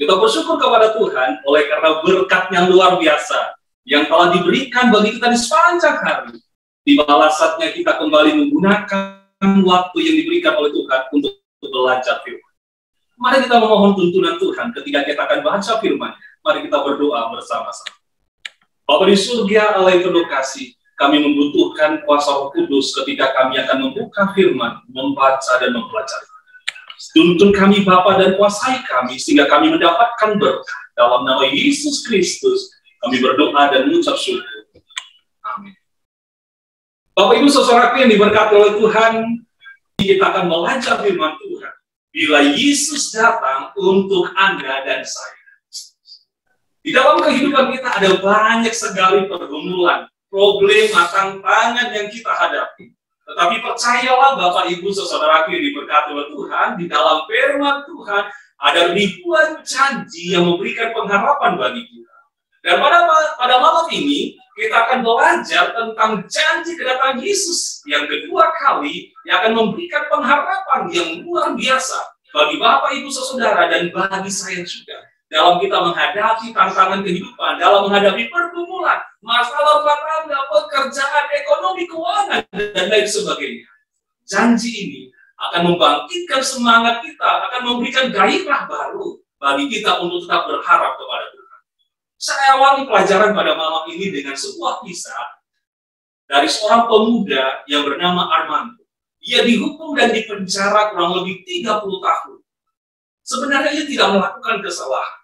Kita bersyukur kepada Tuhan oleh karena berkat yang luar biasa yang telah diberikan bagi kita di sepanjang hari. Di bawah saatnya kita kembali menggunakan waktu yang diberikan oleh Tuhan untuk belajar firman. Mari kita memohon tuntunan Tuhan ketika kita akan baca firman. Mari kita berdoa bersama-sama. Bapa di surga, Allah yang penuh kasih, kami membutuhkan kuasa Roh Kudus ketika kami akan membuka firman, membaca dan mempelajari. Tuntun kami Bapa dan kuasai kami sehingga kami mendapatkan berkat. Dalam nama Yesus Kristus kami berdoa dan mengucap syukur. Amin. Bapak Ibu saudaraku yang diberkati oleh Tuhan, kita akan belajar firman Tuhan. Bila Yesus datang untuk Anda dan saya. Di dalam kehidupan kita ada banyak sekali pergumulan, problem, tantangan yang kita hadapi. Tetapi percayalah Bapak Ibu saudaraku yang diberkati oleh Tuhan, di dalam firman Tuhan ada ribuan janji yang memberikan pengharapan bagi kita. Dan pada malam ini kita akan belajar tentang janji kedatangan Yesus yang kedua kali yang akan memberikan pengharapan yang luar biasa bagi Bapak Ibu saudara dan bagi saya juga. Dalam kita menghadapi tantangan kehidupan, dalam menghadapi pergumulan, masalah rumah tangga, pekerjaan, ekonomi, keuangan, dan lain sebagainya. Janji ini akan membangkitkan semangat kita, akan memberikan gairah baru bagi kita untuk tetap berharap kepada Tuhan. Saya awali pelajaran pada malam ini dengan sebuah kisah dari seorang pemuda yang bernama Armando. Ia dihukum dan dipenjara kurang lebih 30 tahun. Sebenarnya ia tidak melakukan kesalahan.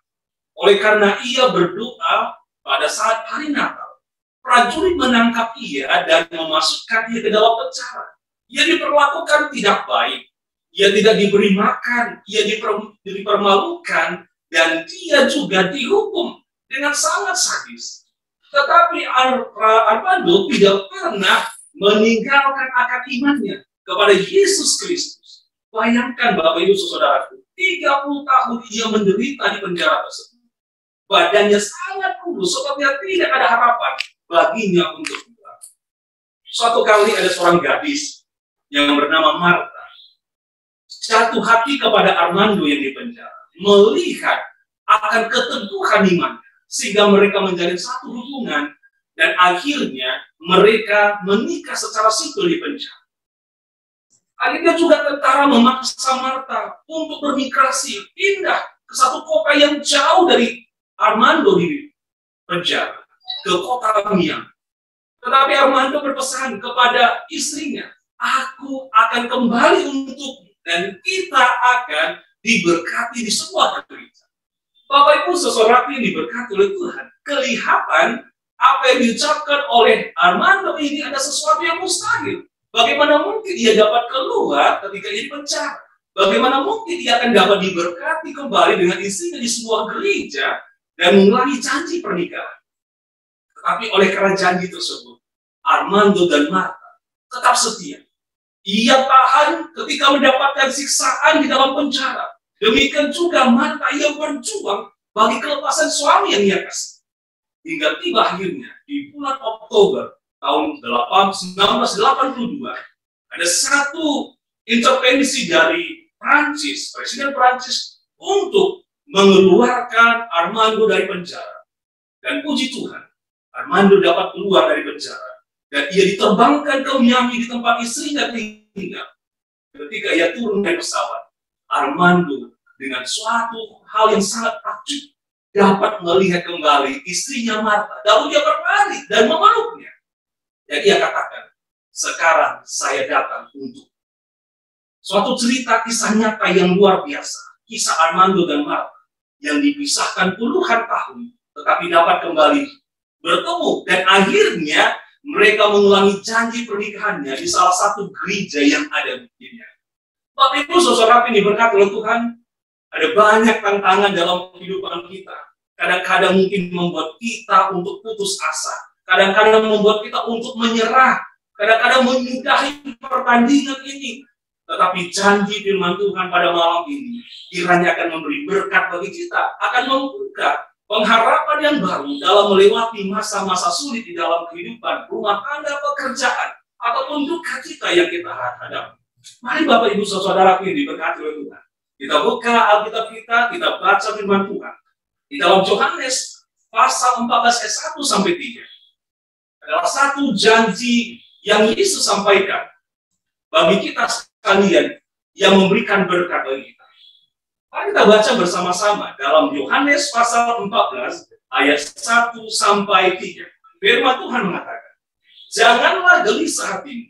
Oleh karena ia berdoa pada saat hari Natal, prajurit menangkap ia dan memasukkan ia ke dalam penjara. Ia diperlakukan tidak baik, ia tidak diberi makan, ia dipermalukan, dan dia juga dihukum dengan sangat sadis. Tetapi Armando tidak pernah meninggalkan akar imannya kepada Yesus Kristus. Bayangkan Bapak Ibu saudaraku, 30 tahun ia menderita di penjara tersebut. Badannya sangat kurus, sepertinya tidak ada harapan baginya untuk pulang. Suatu kali ada seorang gadis yang bernama Marta jatuh hati kepada Armando yang dipenjara, melihat akan keteguhan imannya, sehingga mereka menjalin satu hubungan dan akhirnya mereka menikah secara sipil di penjara. Akhirnya juga tentara memaksa Marta untuk bermigrasi, pindah ke satu kota yang jauh dari Armando di penjara, ke kota Miami. Tetapi Armando berpesan kepada istrinya, aku akan kembali untukmu dan kita akan diberkati di sebuah gereja. Bapak Ibu saudaraku yang diberkati oleh Tuhan, kelihatan apa yang diucapkan oleh Armando ini ada sesuatu yang mustahil. Bagaimana mungkin ia dapat keluar ketika ia di penjara? Bagaimana mungkin ia akan dapat diberkati kembali dengan istrinya di sebuah gereja dan mengulangi janji pernikahan? Tetapi oleh karena janji tersebut, Armando dan Marta tetap setia. Ia tahan ketika mendapatkan siksaan di dalam penjara. Demikian juga Marta, ia berjuang bagi kelepasan suami yang ia kasih. Hingga tiba akhirnya di bulan Oktober tahun 1982, ada satu intervensi dari Prancis, Presiden Prancis, untuk mengeluarkan Armando dari penjara. Dan puji Tuhan, Armando dapat keluar dari penjara. Dan ia diterbangkan ke Miami di tempat istrinya tinggal. Ketika ia turun dari pesawat, Armando dengan suatu hal yang sangat takjub dapat melihat kembali istrinya Marta. Lalu dia berbalik dan memeluknya. Dan ia katakan, sekarang saya datang untuk. Suatu cerita kisah nyata yang luar biasa. Kisah Armando dan Marta yang dipisahkan puluhan tahun, tetapi dapat kembali bertemu. Dan akhirnya mereka mengulangi janji pernikahannya di salah satu gereja yang ada di dunia. Bapak Ibu saudara ini berkat oleh Tuhan, ada banyak tantangan dalam kehidupan kita. Kadang-kadang mungkin membuat kita untuk putus asa. Kadang-kadang membuat kita untuk menyerah. Kadang-kadang menyudahi pertandingan ini. Tetapi janji firman Tuhan pada malam ini kiranya akan memberi berkat bagi kita, akan membuka pengharapan yang baru dalam melewati masa-masa sulit di dalam kehidupan, rumah tangga, pekerjaan, ataupun duka cita yang kita hadapi. Mari Bapak Ibu saudaraku yang diberkati oleh Tuhan, Kita buka Alkitab kita baca firman Tuhan. Di dalam Yohanes pasal 14 ayat 1 sampai 3. Adalah satu janji yang Yesus sampaikan bagi kita sekalian yang memberikan berkat bagi kita. Mari kita baca bersama-sama dalam Yohanes pasal 14 ayat 1 sampai 3. Firman Tuhan mengatakan, janganlah gelisah hatimu.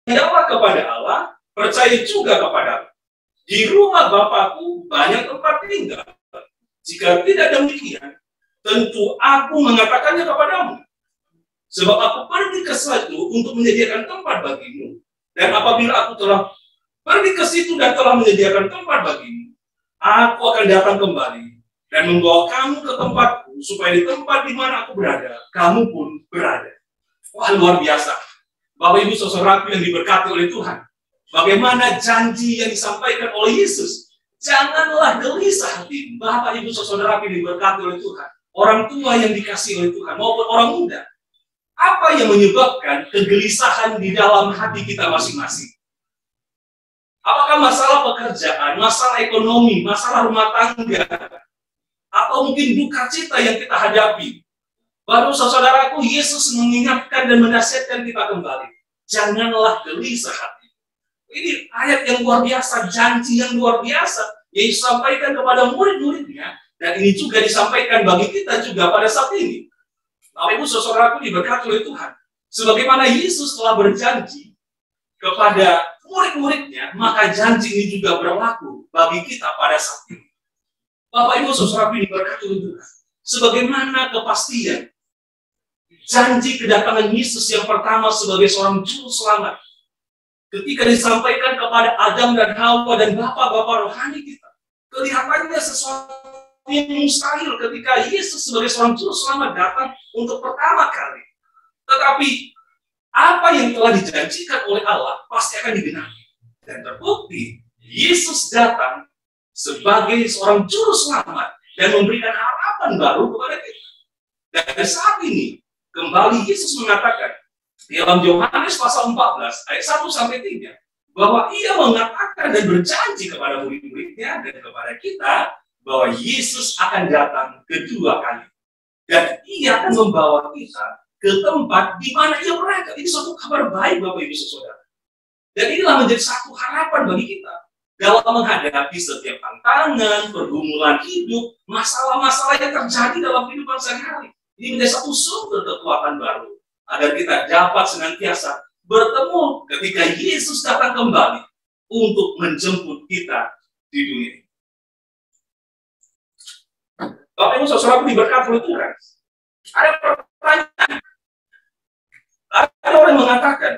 Percayalah kepada Allah, percaya juga kepada Allah. Di rumah Bapakku banyak tempat tinggal. Jika tidak demikian, tentu aku mengatakannya kepadamu. Sebab aku pergi ke situ untuk menyediakan tempat bagimu. Dan apabila aku telah pergi ke situ dan telah menyediakan tempat bagimu, aku akan datang kembali dan membawa kamu ke tempatku, supaya di tempat di mana aku berada, kamu pun berada. Wah, luar biasa. Bapak Ibu saudaraku yang diberkati oleh Tuhan. Bagaimana janji yang disampaikan oleh Yesus. Janganlah gelisah hatimu. Bapak Ibu saudaraku yang diberkati oleh Tuhan. Orang tua yang dikasihi oleh Tuhan maupun orang muda. Apa yang menyebabkan kegelisahan di dalam hati kita masing-masing? Apakah masalah pekerjaan, masalah ekonomi, masalah rumah tangga, atau mungkin duka cita yang kita hadapi? Baru saudaraku, Yesus mengingatkan dan menasihatkan kita kembali. Janganlah gelisah hati. Ini ayat yang luar biasa, janji yang luar biasa yang disampaikan kepada murid-muridnya, dan ini juga disampaikan bagi kita juga pada saat ini. Bapak Ibu saudaraku diberkati oleh Tuhan. Sebagaimana Yesus telah berjanji kepada murid-muridnya, maka janji ini juga berlaku bagi kita pada saat ini. Bapak Ibu saudaraku diberkati oleh Tuhan. Sebagaimana kepastian janji kedatangan Yesus yang pertama sebagai seorang juru selamat ketika disampaikan kepada Adam dan Hawa dan bapak-bapak rohani kita, kelihatannya sesuatu yang mustahil ketika Yesus sebagai seorang juru selamat datang untuk pertama kali. Tetapi apa yang telah dijanjikan oleh Allah pasti akan digenapi. Dan terbukti Yesus datang sebagai seorang juru selamat dan memberikan harapan baru kepada kita. Dan saat ini kembali Yesus mengatakan dalam Yohanes pasal 14 ayat 1 sampai 3 bahwa ia mengatakan dan berjanji kepada murid-muridnya dan kepada kita bahwa Yesus akan datang kedua kali dan ia akan membawa kita ke tempat di mana ia berada. Ini suatu kabar baik Bapak Ibu Saudara. Dan inilah menjadi satu harapan bagi kita dalam menghadapi setiap tantangan, pergumulan hidup, masalah-masalah yang terjadi dalam kehidupan sehari-hari. Ini menjadi satu sumber kekuatan baru agar kita dapat senantiasa bertemu ketika Yesus datang kembali untuk menjemput kita di dunia ini. Bapak Ibu saudaraku diberkati oleh Tuhan. Ada pertanyaan. Ada orang yang mengatakan,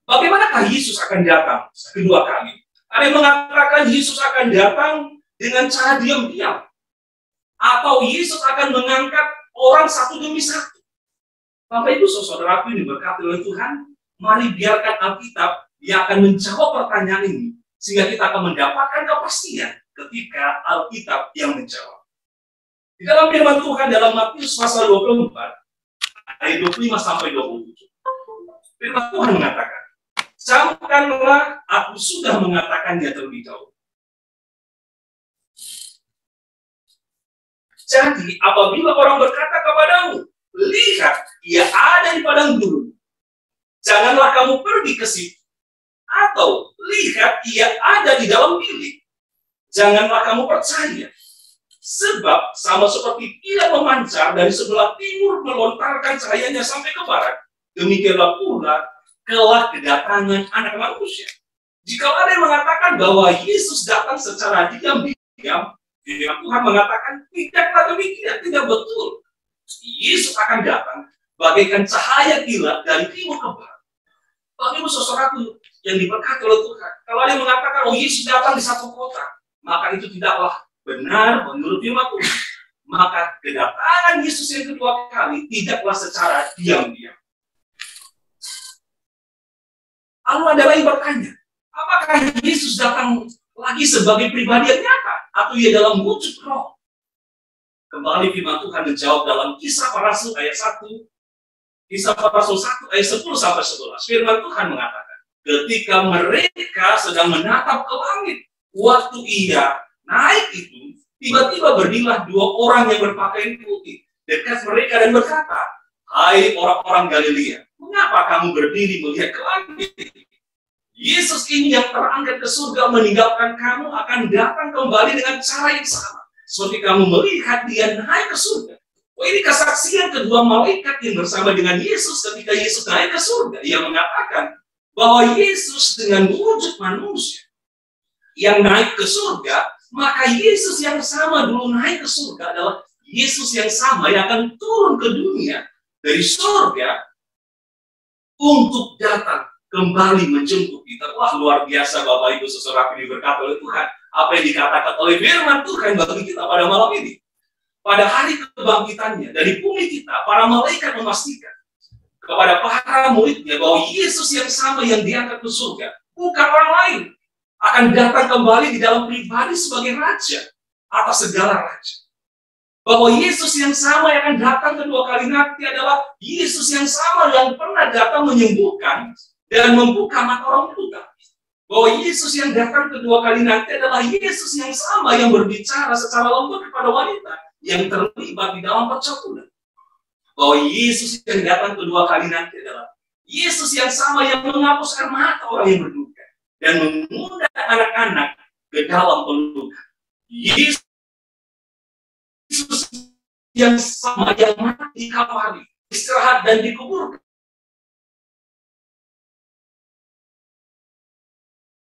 bagaimanakah Yesus akan datang kedua kali? Ada yang mengatakan Yesus akan datang dengan cara diam-diam. Atau Yesus akan mengangkat orang satu demi satu. Bapak Ibu saudaraku yang diberkati oleh Tuhan, mari biarkan Alkitab yang akan menjawab pertanyaan ini, sehingga kita akan mendapatkan kepastian ketika Alkitab yang menjawab. Di dalam firman Tuhan dalam Matius pasal 24 ayat 25 sampai 27. Firman Tuhan mengatakan, "Camkanlah, aku sudah mengatakannya terlebih dahulu." Jadi apabila orang berkata kepadamu, "Lihat, ia ada di padang gurun," janganlah kamu pergi ke situ. Atau, "Lihat, ia ada di dalam bilik," janganlah kamu percaya. Sebab sama seperti kilat memancar dari sebelah timur melontarkan cahayanya sampai ke barat, demikianlah pula kelak kedatangan Anak Manusia. Jika ada yang mengatakan bahwa Yesus datang secara diam-diam, Tuhan mengatakan tidaklah demikian, tidak betul. Yesus akan datang bagaikan cahaya kilat dari timur ke barat. Bapak Ibu saudaraku yang diberkati oleh Tuhan, kalau ada yang mengatakan Yesus datang di satu kota, maka itu tidaklah benar menurut firman Tuhan. Maka kedatangan Yesus yang kedua kali tidaklah secara diam-diam. Lalu ada lagi bertanya, apakah Yesus datang lagi sebagai pribadi yang nyata atau ia dalam wujud roh? Kembali firman Tuhan menjawab dalam Kisah Para Rasul ayat 1, Kisah Para Rasul 1 ayat 10 sampai 11. Firman Tuhan mengatakan, ketika mereka sedang menatap ke langit Waktu ia naik itu, tiba-tiba berdirilah dua orang yang berpakaian putih dekat mereka dan berkata, "Hai orang-orang Galilea, mengapa kamu berdiri melihat ke langit? Yesus ini yang terangkat ke surga meninggalkan kamu akan datang kembali dengan cara yang sama. Seperti kamu melihat dia naik ke surga." Oh, ini kesaksian kedua malaikat yang bersama dengan Yesus ketika Yesus naik ke surga. Ia mengatakan bahwa Yesus dengan wujud manusia yang naik ke surga, maka Yesus yang sama dulu naik ke surga adalah Yesus yang sama yang akan turun ke dunia dari surga untuk datang kembali menjemput kita. Wah, luar biasa Bapak Ibu Saudara yang diberkati oleh Tuhan. Apa yang dikatakan oleh firman Tuhan bagi kita pada malam ini. Pada hari kebangkitannya dari bumi kita, para malaikat memastikan kepada para muridnya bahwa Yesus yang sama yang diangkat ke surga bukan orang lain, akan datang kembali di dalam pribadi sebagai raja atas segala raja. Bahwa Yesus yang sama yang akan datang kedua kali nanti adalah Yesus yang sama yang pernah datang menyembuhkan dan membuka mata orang buta. Bahwa Yesus yang datang kedua kali nanti adalah Yesus yang sama yang berbicara secara lembut kepada wanita yang terlibat di dalam percabulan. Bahwa Yesus yang datang kedua kali nanti adalah Yesus yang sama yang menghapus air mata orang yang berduka dan mengundang anak-anak ke dalam pelukan. Yesus yang sama yang mati di Kalvari, istirahat dan dikuburkan.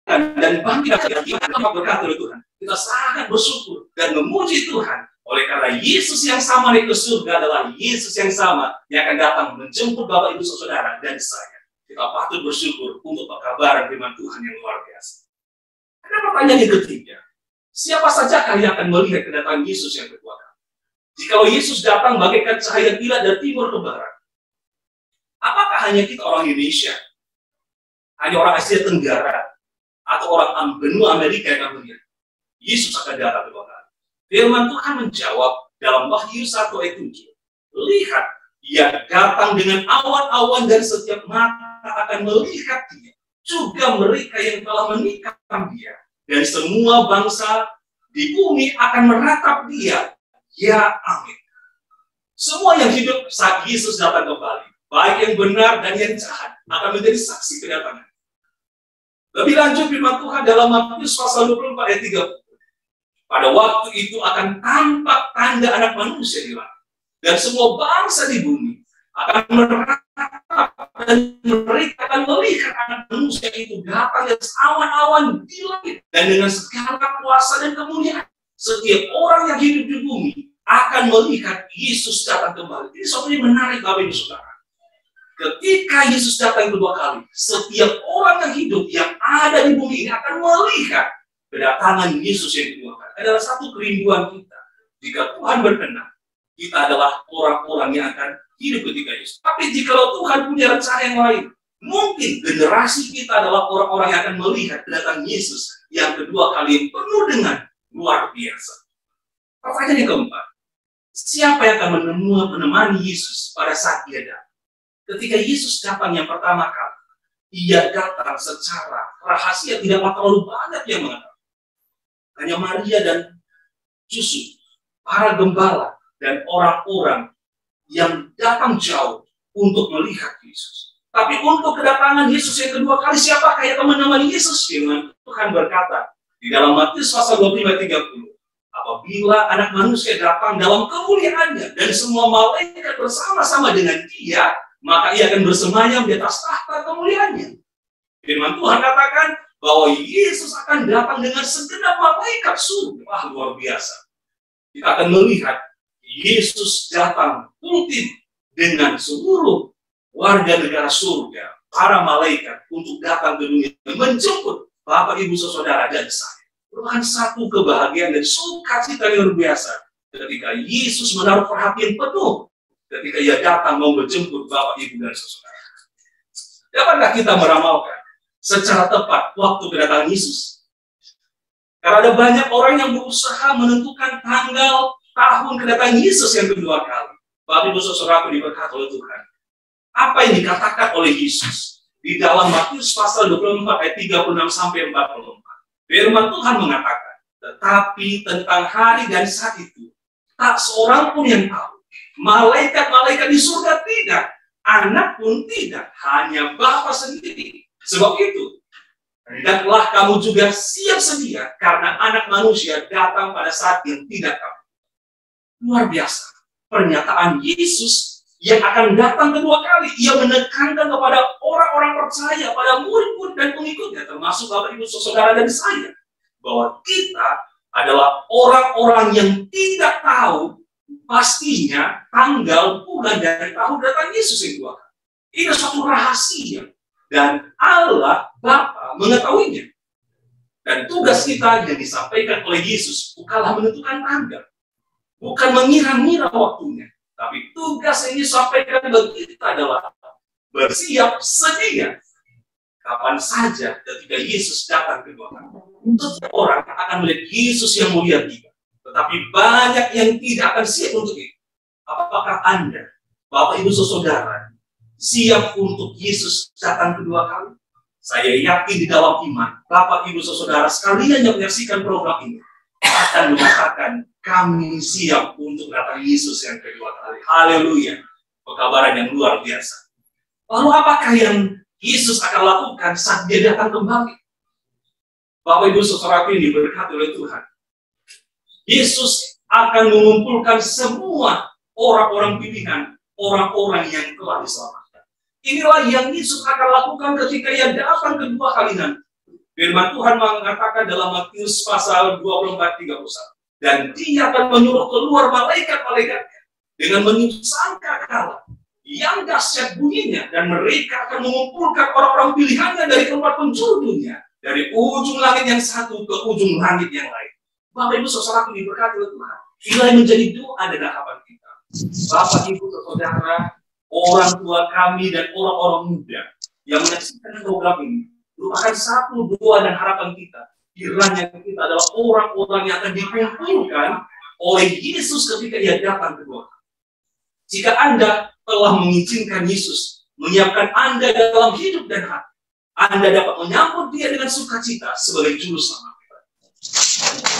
Dan bangkit dari berkat oleh Tuhan. Kita sangat bersyukur dan memuji Tuhan. Oleh karena Yesus yang sama naik ke surga adalah Yesus yang sama yang akan datang menjemput Bapak Ibu Saudara dan saya. Kita patut bersyukur untuk pekabaran firman Tuhan yang luar biasa. Ada pertanyaan yang ketiga. Siapa sajakah yang akan melihat kedatangan Yesus yang kedua kali? Jikalau Yesus datang bagaikan cahaya kilat dari timur ke barat, apakah hanya kita orang Indonesia, hanya orang Asia Tenggara, atau orang benua Amerika yang akan melihat? Yesus akan datang kedua kali. Firman Tuhan menjawab dalam Wahyu 1 ayat 7. Lihat, Dia datang dengan awan-awan dan setiap mata akan melihat Dia. Juga mereka yang telah menikam Dia. Dan semua bangsa di bumi akan meratap Dia. Ya, amin. Semua yang hidup saat Yesus datang kembali, baik yang benar dan yang jahat, akan menjadi saksi kedatangan. Lebih lanjut firman Tuhan dalam Matius pasal 24 ayat 30. Pada waktu itu akan tampak tanda anak manusia di langit. Dan semua bangsa di bumi akan meratap dan mereka akan melihat anak manusia itu datang dari awan-awan di langit. Dan dengan segala kuasa dan kemuliaan, setiap orang yang hidup di bumi akan melihat Yesus datang kembali. Ini seperti menarik Bapak Ibu Saudara. Ketika Yesus datang kedua kali, setiap orang yang hidup yang ada di bumi ini akan melihat kedatangan Yesus yang kedua kali. Adalah satu kerinduan kita. Jika Tuhan berkenan, kita adalah orang-orang yang akan hidup ketika Yesus. Tapi jika Tuhan punya rencana yang lain, mungkin generasi kita adalah orang-orang yang akan melihat kedatangan Yesus yang kedua kali yang penuh dengan luar biasa. Pertanyaan yang keempat, siapa yang akan menemani Yesus pada saat Dia datang? Ketika Yesus datang yang pertama kali, Ia datang secara rahasia, tidak terlalu banyak yang mengetahui. Hanya Maria dan Yusuf, para gembala, dan orang-orang yang datang jauh untuk melihat Yesus. Tapi untuk kedatangan Yesus yang kedua kali, siapakah yang akan menemani Yesus? Firman Tuhan berkata di dalam Matius pasal 25-30, apabila anak manusia datang dalam kemuliaannya dan semua malaikat bersama-sama dengan Dia, maka Ia akan bersemayam di atas tahta kemuliaannya. Firman Tuhan katakan bahwa Yesus akan datang dengan segenap malaikat surga. Wah, luar biasa. Kita akan melihat Yesus datang ultim dengan seluruh warga negara surga, para malaikat untuk datang ke dunia menjemput Bapak Ibu Saudara dan saya. Merupakan satu kebahagiaan dan sukacita yang luar biasa ketika Yesus menaruh perhatian penuh ketika Ia datang mau menjemput Bapak Ibu dan Saudara. Dapatkah kita meramalkan secara tepat waktu kedatangan Yesus? Karena ada banyak orang yang berusaha menentukan tanggal tahun kedatangan Yesus yang kedua kali. Bapak Ibu Saudara diberkati oleh Tuhan. Apa yang dikatakan oleh Yesus di dalam Matius pasal 24 ayat 36 sampai 44. Firman Tuhan mengatakan, tetapi tentang hari dan saat itu, tak seorang pun yang tahu. Malaikat-malaikat di surga tidak, anak pun tidak, hanya Bapa sendiri. Sebab itu, hendaklah kamu juga siap sedia, karena anak manusia datang pada saat yang tidak tahu. Luar biasa. Pernyataan Yesus yang akan datang kedua kali. Ia menekankan kepada orang-orang percaya, pada murid-murid dan pengikutnya, termasuk Bapak Ibu Saudara dan saya, bahwa kita adalah orang-orang yang tidak tahu pastinya tanggal, bulan, dari tahun datang Yesus yang kedua kali. Ini suatu rahasia. Dan Allah Bapa mengetahuinya. Dan tugas kita yang disampaikan oleh Yesus bukanlah menentukan tanggal, bukan mengira-ngira waktunya, tapi tugas yang disampaikan bagi kita adalah bersiap sedia kapan saja ketika Yesus datang kedua kali. Setiap orang akan melihat Yesus yang mulia tiba, tetapi banyak yang tidak akan siap untuk itu. Apakah Anda, Bapak Ibu Saudara, siap untuk Yesus datang kedua kali? Saya yakin di dalam iman, Bapak Ibu Saudara sekalian yang menyaksikan program ini akan mengatakan, kami siap untuk datang Yesus yang kedua kali. Haleluya. Pekabaran yang luar biasa. Lalu apakah yang Yesus akan lakukan saat dia datang kembali? Bapak Ibu Saudara ini diberkati oleh Tuhan. Yesus akan mengumpulkan semua orang-orang pilihan, orang-orang yang telah diselamatkan. Inilah yang Yesus akan lakukan ketika ia datang kedua kali nanti. Firman Tuhan mengatakan dalam Matius pasal 24-31. Dan dia akan menyuruh keluar malaikat-malaikatnya dengan meniup sangkakala yang dahsyat bunyinya, dan mereka akan mengumpulkan orang-orang pilihannya dari tempat penjuru dunia, dari ujung langit yang satu ke ujung langit yang lain. Bapak Ibu Saudara diberkati oleh Tuhan. Inilah yang menjadi doa dan harapan kita. Bapak Ibu Saudara, orang tua kami dan orang-orang muda yang menyaksikan program ini, merupakan satu doa dan harapan kita. Kiranya kita adalah orang-orang yang akan dikumpulkan oleh Yesus ketika ia datang kedua kali. Jika Anda telah mengizinkan Yesus menyiapkan Anda dalam hidup dan hati, Anda dapat menyambut dia dengan sukacita sebagai juru selamat.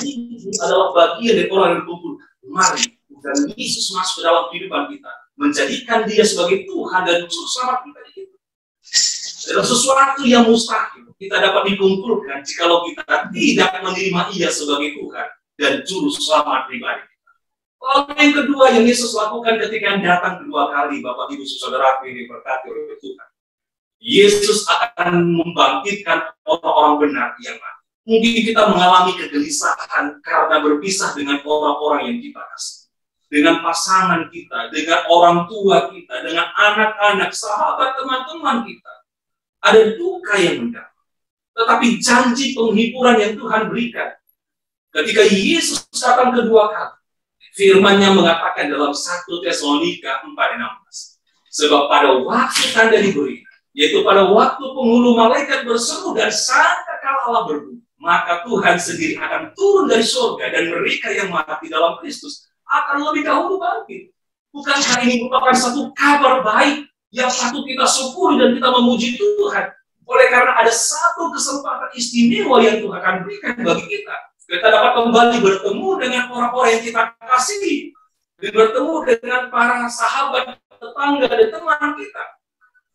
Ini adalah bagian dari orang yang dikumpulkan. Mari, dan Yesus masuk ke dalam kehidupan kita, menjadikan dia sebagai Tuhan dan juru selamat kita. Adalah sesuatu yang mustahil kita dapat dikumpulkan jikalau kita tidak menerima ia sebagai Tuhan dan juru selamat pribadi kita. Lalu yang kedua yang Yesus lakukan ketika datang kedua kali, Bapak Ibu Saudara ini diberkati oleh Tuhan, Yesus akan membangkitkan orang-orang benar yang mati. Mungkin kita mengalami kegelisahan karena berpisah dengan orang-orang yang kita kasih, dengan pasangan kita, dengan orang tua kita, dengan anak-anak, sahabat, teman-teman kita. Ada duka yang mendalam. Tetapi janji penghiburan yang Tuhan berikan ketika Yesus datang kedua kali, firman-Nya mengatakan dalam 1 Tesalonika 4:16, sebab pada waktu tanda diberi, yaitu pada waktu penghulu malaikat berseru dan sangkakala Allah berbunyi, maka Tuhan sendiri akan turun dari surga, dan mereka yang mati dalam Kristus akan lebih dahulu bangkit. Bukankah ini merupakan satu kabar baik yang patut kita syukuri dan kita memuji Tuhan? Oleh karena ada satu kesempatan istimewa yang Tuhan akan berikan bagi kita. Kita dapat kembali bertemu dengan orang-orang yang kita kasihi, dan bertemu dengan para sahabat, tetangga, dan teman kita.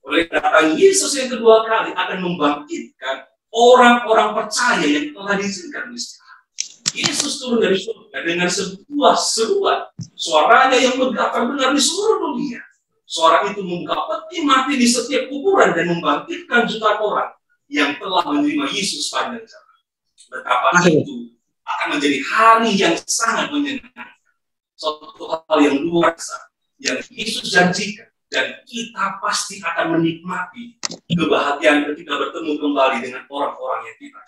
Oleh datang Yesus yang kedua kali akan membangkitkan orang-orang percaya yang telah diizinkan istirahat. Yesus turun dari surga dengan sebuah seruan, suaranya yang terdengar di seluruh dunia. Suara itu membuka peti mati di setiap kuburan dan membangkitkan jutaan orang yang telah menerima Yesus pada zaman. Betapa itu akan menjadi hari yang sangat menyenangkan. Suatu hal yang luar biasa yang Yesus janjikan, dan kita pasti akan menikmati kebahagiaan ketika bertemu kembali dengan orang-orang yang kita.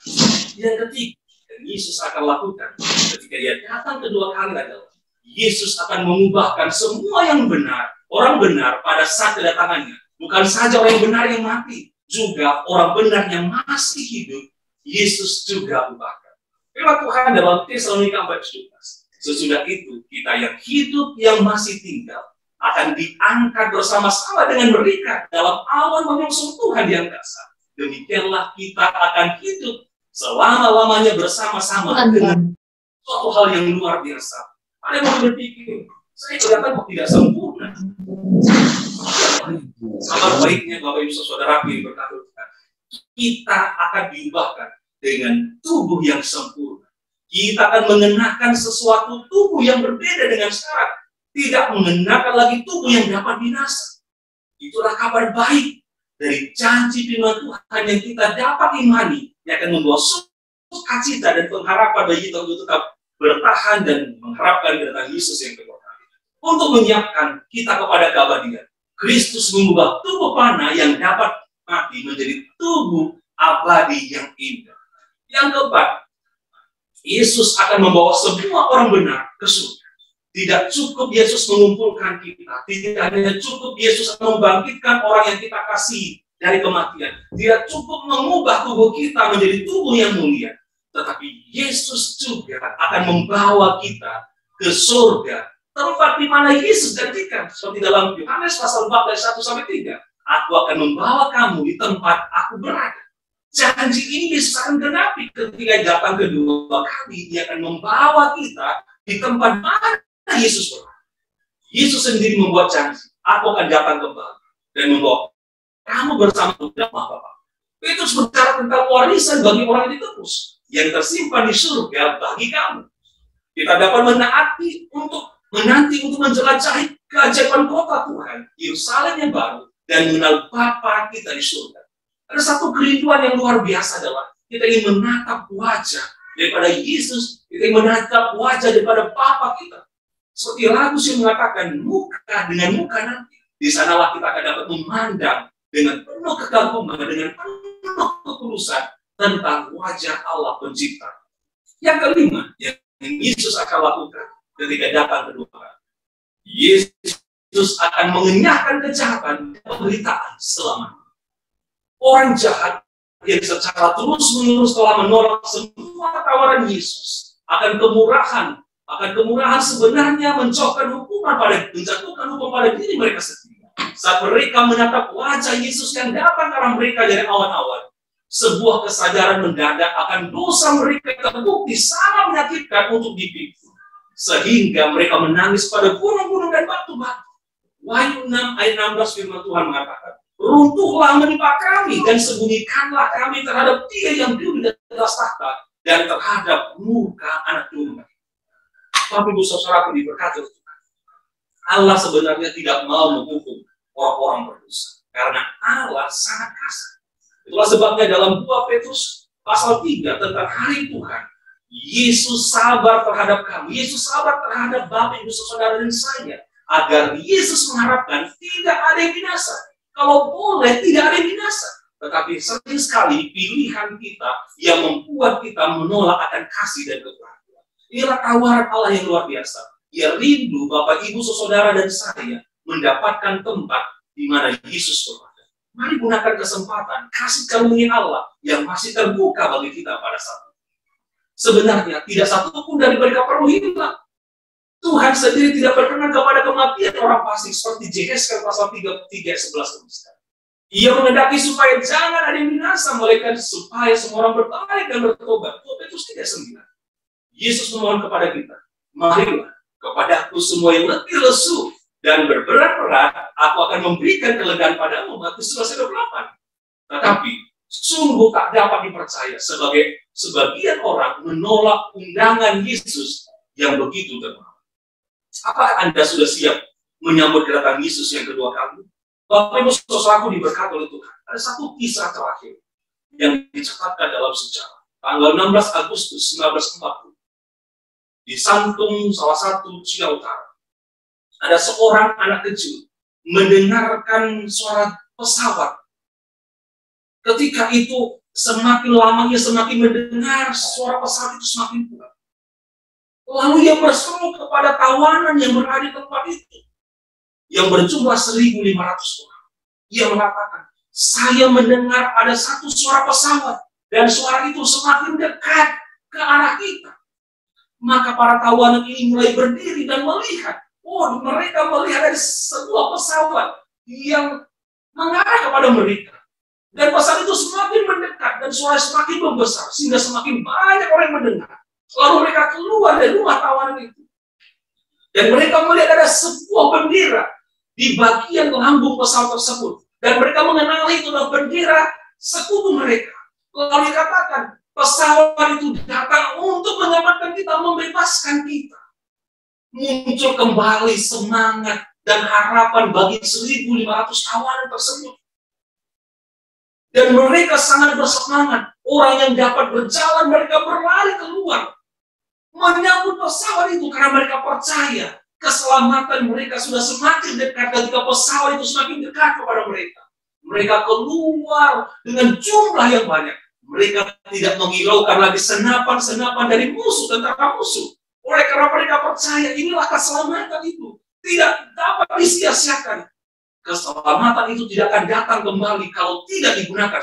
Yang ketiga, yang Yesus akan lakukan ketika dia datang kedua kali adalah Yesus akan mengubahkan semua yang benar, orang benar pada saat kedatangannya. Bukan saja orang yang benar yang mati, juga orang benar yang masih hidup, Yesus juga ubahkan. Firman Tuhan dalam Tesalonika 4:17. Sesudah itu, kita yang hidup yang masih tinggal akan diangkat bersama-sama dengan mereka dalam awan menyongsong Tuhan di angkasa. Demikianlah kita akan hidup selama-lamanya bersama-sama dengan suatu hal yang luar biasa. Ada yang berpikir, saya kelihatan kok tidak sempurna. Sama baiknya Bapak Ibu Saudara yang berkata, kita akan diubahkan dengan tubuh yang sempurna. Kita akan mengenakan sesuatu tubuh yang berbeda dengan sekarang. Tidak mengenakan lagi tubuh yang dapat binasa. Itulah kabar baik dari janji firman Tuhan yang kita dapat imani, yang akan membawa sukacita dan pengharapan bagi kita untuk tetap bertahan dan mengharapkan kedatangan Yesus yang kedua kali. Untuk menyiapkan kita kepada keabadian. Kristus mengubah tubuh panah yang dapat mati menjadi tubuh abadi yang indah. Yang keempat, Yesus akan membawa semua orang benar ke surga. Tidak cukup Yesus mengumpulkan kita. Tidak hanya cukup Yesus membangkitkan orang yang kita kasih dari kematian. Tidak cukup mengubah tubuh kita menjadi tubuh yang mulia. Tetapi Yesus juga akan membawa kita ke surga. Tempat di mana Yesus janjikan. Seperti dalam Yohanes pasal 14, 1-3. Aku akan membawa kamu di tempat aku berada. Janji ini Yesus akan genapi ketika datang kedua kali. Dia akan membawa kita di tempat mana Yesus berada. Yesus sendiri membuat janji. Aku akan datang kembali dan membawa kamu bersama dalam Bapa. Itu berbicara tentang warisan bagi orang yang ditebus, yang tersimpan di surga bagi kamu. Kita dapat menanti untuk menjelajahi keajaiban kota Tuhan, Yerusalem yang baru, dan mengenal Bapa kita di surga. Ada satu kerinduan yang luar biasa adalah kita ingin menatap wajah daripada Yesus, kita ingin menatap wajah daripada Bapa kita. Seperti lagu yang mengatakan muka dengan muka nanti. Di sanalah kita akan dapat memandang dengan penuh kekaguman, dengan penuh ketulusan tentang wajah Allah pencipta. Yang kelima, yang Yesus akan lakukan ketika datang kedua kali. Yesus akan mengenyahkan kejahatan dan penderitaan selamanya. Orang jahat yang secara terus-menerus telah menolak semua tawaran Yesus akan kemurahan sebenarnya menjatuhkan hukuman pada diri mereka sendiri. Saat mereka menatap wajah Yesus yang datang ke arah mereka dari awan-awan, sebuah kesadaran mendadak akan dosa mereka terbukti sangat menyakitkan untuk dipikul, sehingga mereka menangis pada gunung-gunung dan batu-batu. Wahyu 6 ayat 16 firman Tuhan mengatakan, runtuhlah menimpa kami dan sembunyikanlah kami terhadap Dia yang duduk di atas tahta dan terhadap muka anak domba. Bapak Ibu Saudara diberkati Tuhan. Allah sebenarnya tidak mau menghukum orang-orang berdosa karena Allah sangat kasar. Itulah sebabnya dalam 2 Petrus pasal 3 tentang hari Tuhan, Yesus sabar terhadap kami, Yesus sabar terhadap Bapak Ibu Saudara dan saya, agar Yesus mengharapkan tidak ada yang binasa. Kalau boleh tidak ada yang binasa, tetapi sering sekali pilihan kita yang membuat kita menolak akan kasih dan kebenaran. Inilah tawaran Allah yang luar biasa. Ia rindu Bapak Ibu Saudara dan saya mendapatkan tempat di mana Yesus berada. Mari gunakan kesempatan kasih karunia Allah yang masih terbuka bagi kita pada saat ini. Sebenarnya tidak satupun dari mereka perlu hilang. Tuhan sendiri tidak berkenan kepada kematian orang fasik seperti Yehezkiel pasal 3 ayat 11. Ia menghendaki supaya jangan ada yang binasa, melainkan supaya semua orang berbalik dan bertobat. 2 Petrus 3:9. Yesus memohon kepada kita, marilah kepadaku semua yang letih lesu dan berberat-berat, aku akan memberikan kelegaan padamu. Matius 11:28. Tetapi sungguh tak dapat dipercaya sebagian orang menolak undangan Yesus yang begitu dermawan. Apakah Anda sudah siap menyambut kedatangan Yesus yang kedua kali? Bapak Ibu Saudaraku diberkati oleh Tuhan. Ada satu kisah terakhir yang dicatatkan dalam sejarah. Tanggal 16 Agustus 1940. Di Santung, salah satu Cina Utara, ada seorang anak kecil mendengarkan suara pesawat. Ketika itu semakin lamanya semakin mendengar suara pesawat itu semakin kuat. Lalu ia berseru kepada tawanan yang berada di tempat itu, yang berjumlah 1.500 orang. Ia mengatakan, saya mendengar ada satu suara pesawat dan suara itu semakin dekat ke arah kita. Maka para tawanan ini mulai berdiri dan melihat. Oh, mereka melihat ada sebuah pesawat yang mengarah kepada mereka. Dan pesan itu semakin mendekat dan suara semakin membesar sehingga semakin banyak orang yang mendengar. Lalu mereka keluar dari rumah tawanan itu. Dan mereka melihat ada sebuah bendera di bagian lambung pesawat tersebut. Dan mereka mengenali itu adalah bendera sekutu mereka. Lalu dikatakan, pesawat itu datang untuk menyelamatkan kita, membebaskan kita. Muncul kembali semangat dan harapan bagi 1.500 tawanan tersebut. Dan mereka sangat bersemangat. Orang yang dapat berjalan, mereka berlari keluar. Menyambut pesawat itu karena mereka percaya keselamatan mereka sudah semakin dekat ketika pesawat itu semakin dekat kepada mereka. Mereka keluar dengan jumlah yang banyak. Mereka tidak menghiraukan lagi senapan-senapan dari musuh, tentara musuh. Oleh karena mereka percaya inilah keselamatan itu. Tidak dapat disia-siakan. Keselamatan itu tidak akan datang kembali kalau tidak digunakan.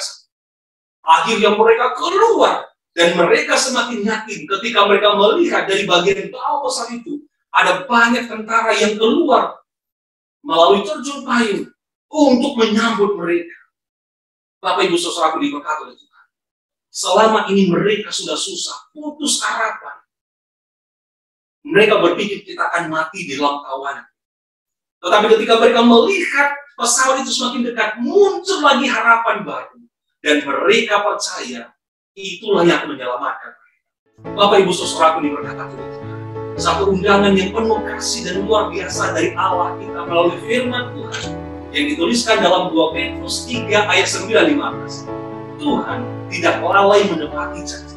Akhirnya mereka keluar dan mereka semakin yakin ketika mereka melihat dari bagian bawah pesawat itu ada banyak tentara yang keluar melalui terjun payung untuk menyambut mereka. Bapak Ibu Saudaraku diberkati oleh Tuhan. Selama ini mereka sudah susah, putus harapan. Mereka berpikir kita akan mati di dalam tawanan. Tetapi ketika mereka melihat pesawat itu semakin dekat, muncul lagi harapan baru. Dan mereka percaya, itulah yang akan menyelamatkan mereka. Bapak Ibu Saudaraku diberkati oleh Tuhan. Satu undangan yang penuh kasih dan luar biasa dari Allah kita melalui firman Tuhan. Yang dituliskan dalam 2 Petrus 3 ayat 9-15. Tuhan tidak lalai menepati janji.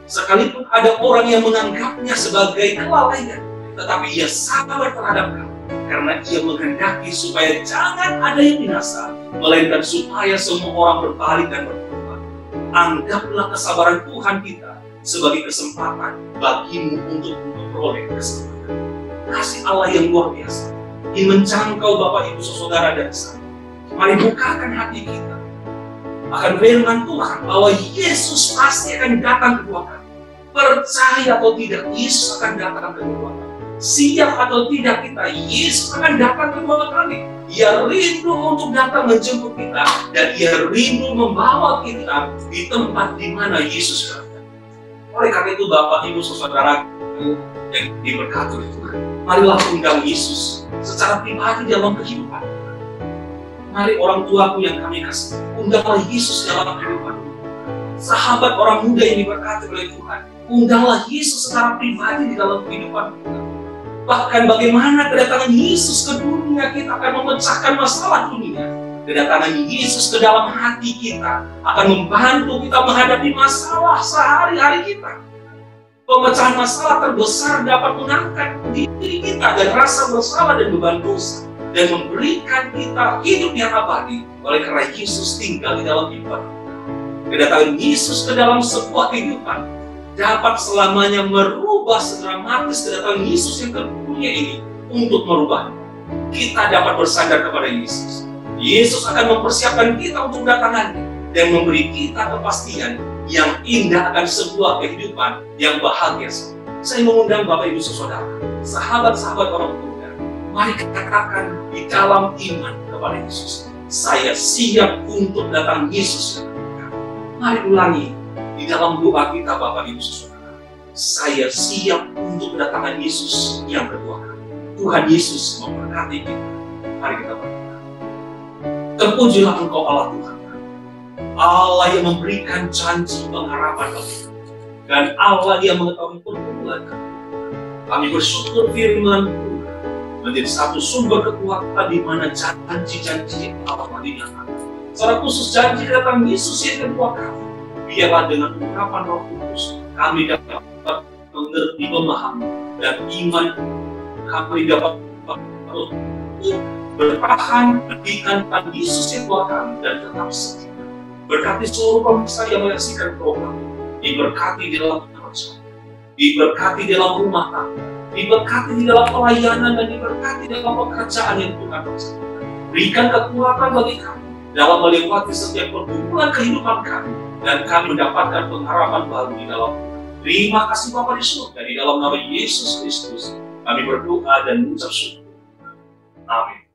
Sekalipun ada orang yang menganggapnya sebagai kelalaian, tetapi ia sabar terhadap kamu. Karena ia menghendaki supaya jangan ada yang binasa, melainkan supaya semua orang berbalik dan bertobat. Anggaplah kesabaran Tuhan kita sebagai kesempatan bagimu untuk memperoleh keselamatan. Kasih Allah yang luar biasa ingin menjangkau Bapak Ibu Saudara dan saya. Mari bukakan hati kita akan firman Tuhan bahwa Yesus pasti akan datang kedua kali. Percaya atau tidak, Yesus akan datang kedua kali. Siap atau tidak kita, Yesus akan datang kedua kali. Ia rindu untuk datang menjemput kita, dan ia rindu membawa kita di tempat di mana Yesus berada. Oleh karena itu Bapak Ibu Saudaraku yang diberkati oleh Tuhan, marilah undang Yesus secara pribadi dalam kehidupan. Mari orang tuaku yang kami kasih, undanglah Yesus dalam kehidupan. Sahabat orang muda yang diberkati oleh Tuhan, undanglah Yesus secara pribadi di dalam kehidupan kita. Bahkan bagaimana kedatangan Yesus ke dunia kita akan memecahkan masalah dunia. Kedatangan Yesus ke dalam hati kita akan membantu kita menghadapi masalah sehari-hari kita. Pemecahan masalah terbesar dapat mengangkat diri kita dan rasa bersalah dan beban dosa, dan memberikan kita hidup yang abadi oleh karena Yesus tinggal di dalam kehidupan kita. Kedatangan Yesus ke dalam sebuah kehidupan dapat selamanya merubah sedramatis kedatangan Yesus yang ke dunia ini untuk merubah. Kita dapat bersandar kepada Yesus. Yesus akan mempersiapkan kita untuk datangannya dan memberi kita kepastian yang indah akan sebuah kehidupan yang bahagia. Saya mengundang Bapak Ibu Saudara, sahabat-sahabat orang muda, mari katakan di dalam iman kepada Yesus, saya siap untuk datang Yesus. Mari ulangi di dalam doa kita Bapak Ibu Saudara, saya siap untuk kedatangan Yesus yang kedua kali. Tuhan Yesus memberkati kita. Mari kita berdoa. Terpujilah Engkau Allah Tuhan, Allah yang memberikan janji pengharapan bagi kita, dan Allah yang mengetahui pergumulan kami. Kami bersyukur firman Tuhan menjadi satu sumber kekuatan di mana janji-janji Allah dinyatakan. Secara khusus janji kedatangan Yesus yang kedua kali. Biarlah dengan ungkapan Roh Kudus kami dapat mengerti, memahami, dan iman kami dapat bertahan menantikan Yesus yang kedua kali dan tetap setia. Berkati seluruh pemirsa yang menyaksikan program, diberkati di dalam pekerjaan, diberkati di dalam rumah tangga, diberkati di dalam pelayanan, dan diberkati dalam pekerjaan yang Tuhan percayakan. Berikan kekuatan bagi kami dalam melewati setiap pergumulan kehidupan kami, dan kami mendapatkan pengharapan baru di dalam. Terima kasih Bapa di surga, di dalam nama Yesus Kristus kami berdoa dan mengucap syukur. Amin.